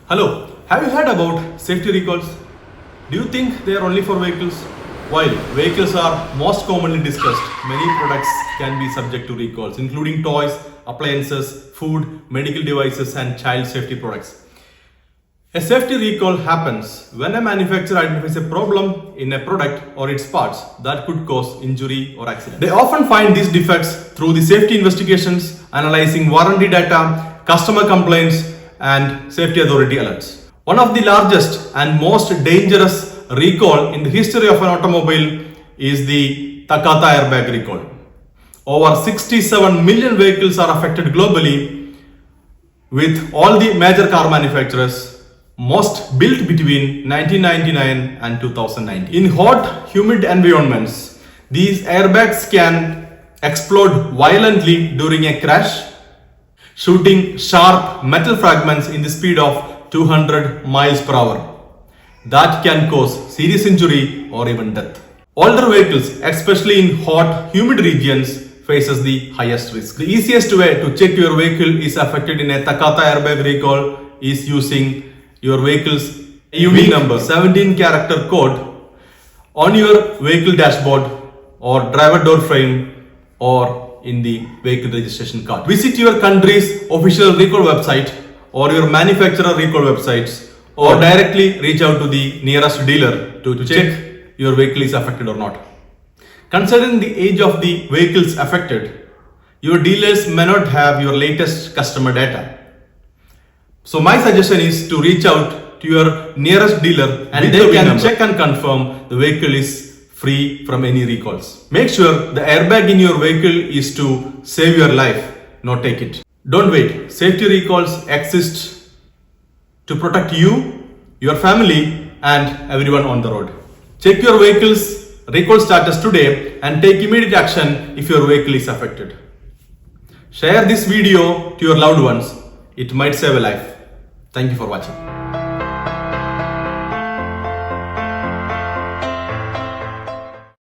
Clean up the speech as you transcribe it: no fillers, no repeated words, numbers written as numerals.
Hello, have you heard about safety recalls? Do you think they are only for vehicles? While vehicles are most commonly discussed, many products can be subject to recalls, including toys, appliances, food, medical devices, and child safety products. A safety recall happens when a manufacturer identifies a problem in a product or its parts that could cause injury or accident. They often find these defects through the safety investigations, analyzing warranty data, customer complaints, and safety authority alerts. One of the largest and most dangerous recall in the history of an automobile is the TAKATA Airbag Recall. Over 67 million vehicles are affected globally, with all the major car manufacturers, most built between 1999 and 2019. In hot, humid environments, these airbags can explode violently during a crash, shooting sharp metal fragments in the speed of 200 miles per hour. That can cause serious injury or even death. Older vehicles, especially in hot, humid regions, faces the highest risk. The easiest way to check your vehicle is affected in a TAKATA Airbag Recall is using your vehicle's unique number, 17-character code on your vehicle dashboard or driver door frame or in the vehicle registration card. Visit your country's official recall website or your manufacturer recall websites, or directly reach out to the nearest dealer to check your vehicle is affected or not. Considering the age of the vehicles affected, your dealers may not have your latest customer data. So my suggestion is to reach out to your nearest dealer and they can check and confirm the vehicle is free from any recalls. Make sure the airbag in your vehicle is to save your life, not take it. Don't wait. Safety recalls exist to protect you, your family, and everyone on the road. Check your vehicle's recall status today and take immediate action if your vehicle is affected. Share this video to your loved ones. It might save a life. Thank you for watching.